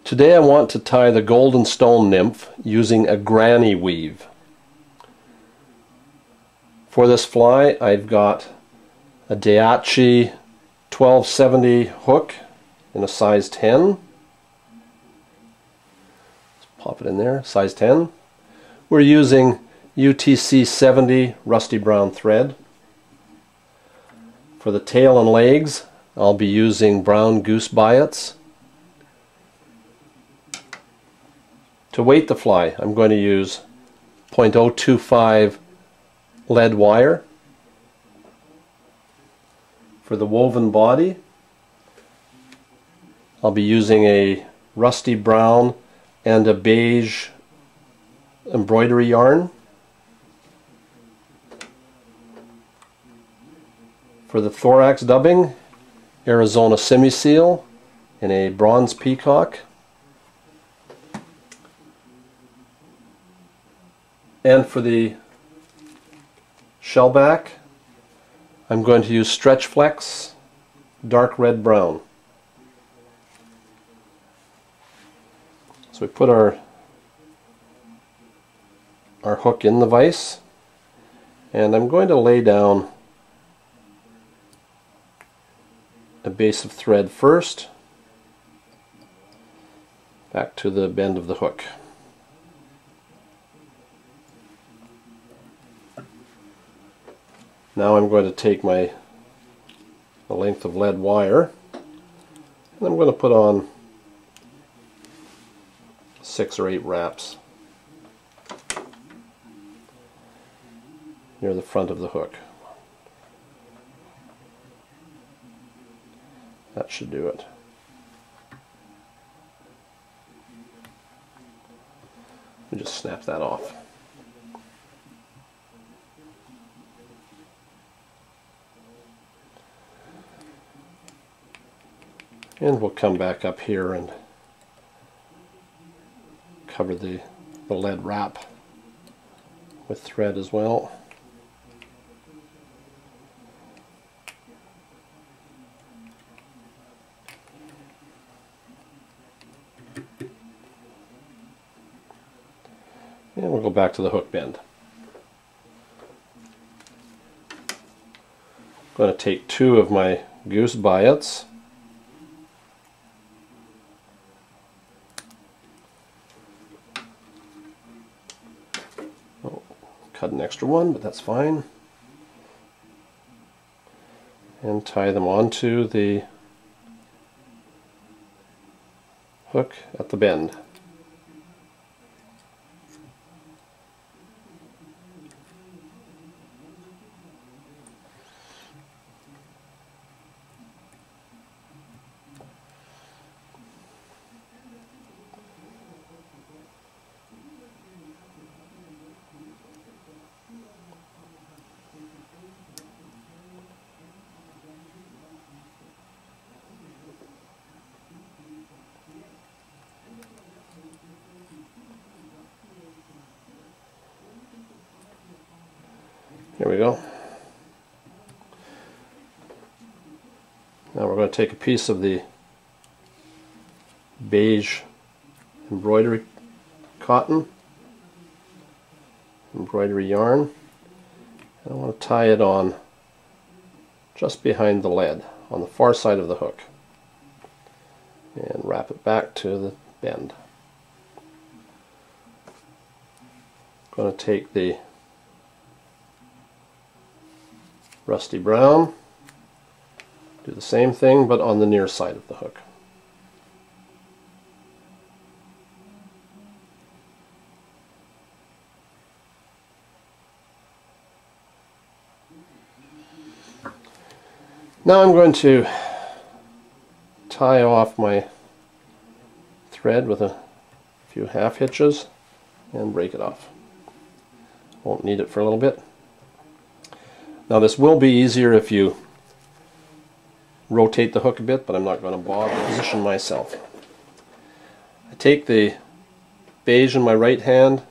Today I want to tie the Golden Stone Nymph using a granny weave. For this fly I've got a Daihatchi 1270 hook in a size 10. Let's pop it in there, size 10. We're using UTC 70 rusty brown thread. For the tail and legs I'll be using brown goose biots. To weight the fly, I'm going to use 0.025 lead wire. For the woven body, I'll be using a rusty brown and a beige embroidery yarn. For the thorax dubbing, Arizona Semi-Seal in a bronze peacock. And for the shellback, I'm going to use Stretch Flex dark red brown. So we put our hook in the vise, and I'm going to lay down a base of thread first, back to the bend of the hook. Now I'm going to take the length of lead wire, and I'm going to put on 6 or 8 wraps near the front of the hook. That should do it. Let me just snap that off. And we'll come back up here and cover the lead wrap with thread as well. And we'll go back to the hook bend. I'm going to take 2 of my goose biots. Cut an extra one, but that's fine. And tie them onto the hook at the bend. There we go. Now we're going to take a piece of the beige embroidery cotton, embroidery yarn, and I want to tie it on just behind the lead on the far side of the hook and wrap it back to the bend. I'm going to take the rusty brown, do the same thing but on the near side of the hook. Now I'm going to tie off my thread with a few half hitches and break it off. Won't need it for a little bit. Now this will be easier if you rotate the hook a bit, but I'm not going to bother position myself. I take the beige in my right hand,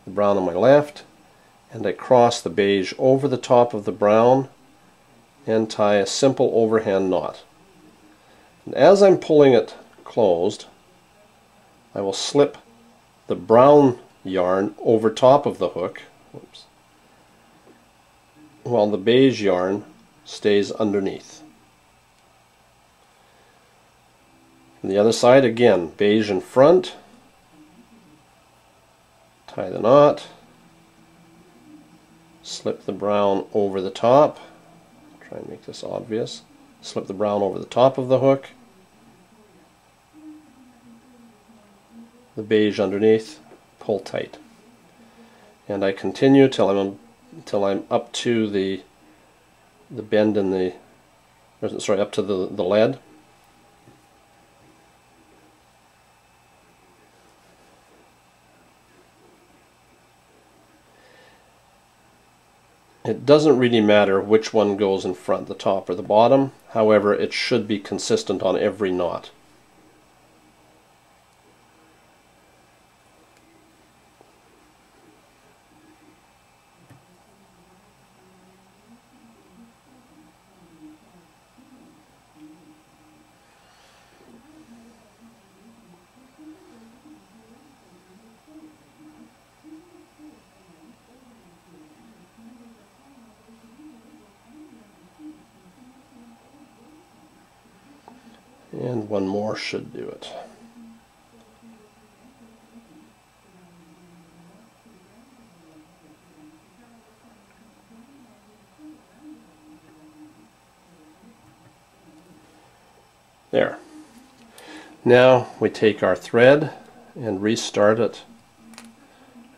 the brown on my left, and I cross the beige over the top of the brown and tie a simple overhand knot. And as I'm pulling it closed, I will slip the brown yarn over top of the hook, oops, while the beige yarn stays underneath. On the other side, again, beige in front, tie the knot, slip the brown over the top, try and make this obvious, slip the brown over the top of the hook, the beige underneath, pull tight. And I continue till I'm up to the bend in the, sorry, up to the lead. It doesn't really matter which one goes in front, the top or the bottom. However, it should be consistent on every knot. And one more should do it. There. Now we take our thread and restart it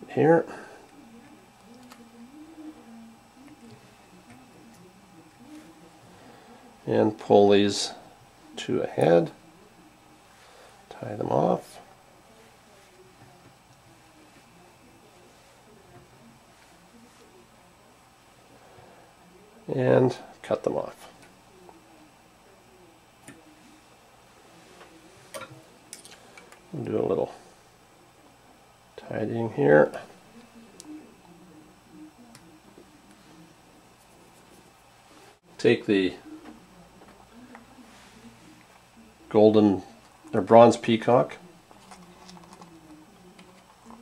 here. And pull these two ahead, tie them off, and cut them off. We'll do a little tidying here. Take the golden or bronze peacock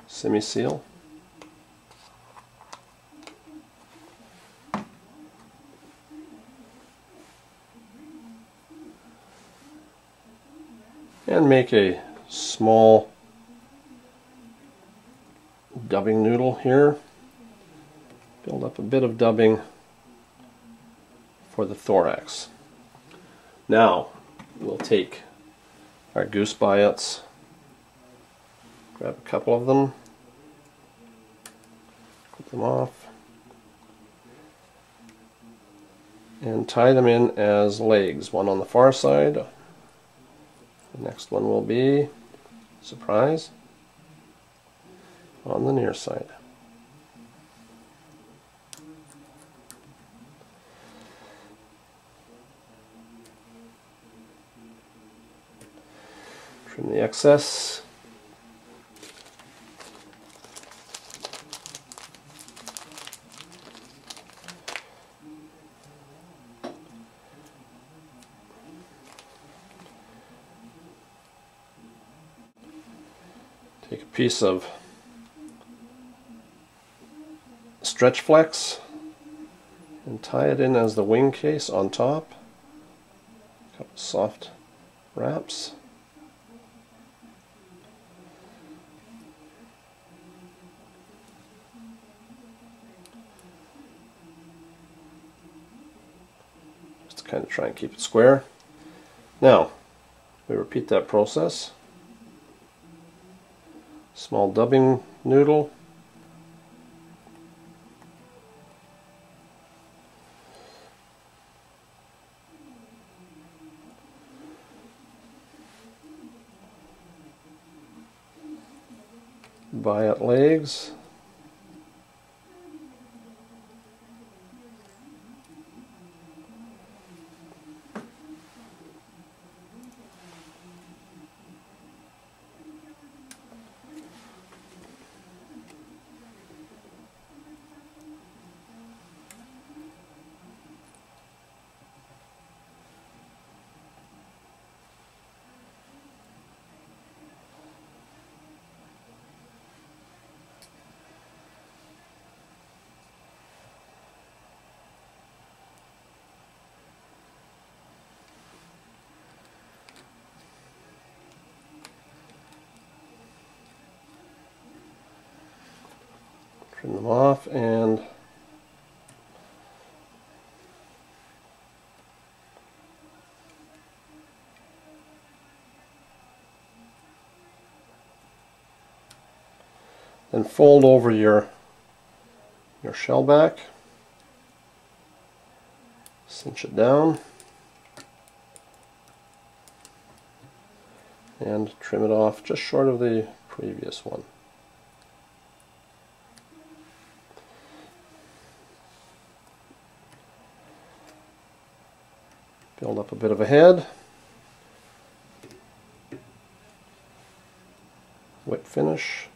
semi-seal, and make a small dubbing noodle here. Build up a bit of dubbing for the thorax. Now we'll take our goose biots, grab a couple of them, put them off, and tie them in as legs. One on the far side, the next one will be, surprise, on the near side. Trim the excess. Take a piece of stretch flex and tie it in as the wing case on top. A couple soft wraps. Just to kind of try and keep it square. Now, we repeat that process. Small dubbing noodle. Biot legs. Trim them off and then fold over your shell back, cinch it down, and trim it off just short of the previous one. Build up a bit of a head, wet finish,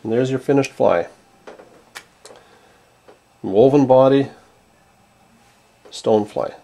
and there's your finished fly. Woven body, stone fly.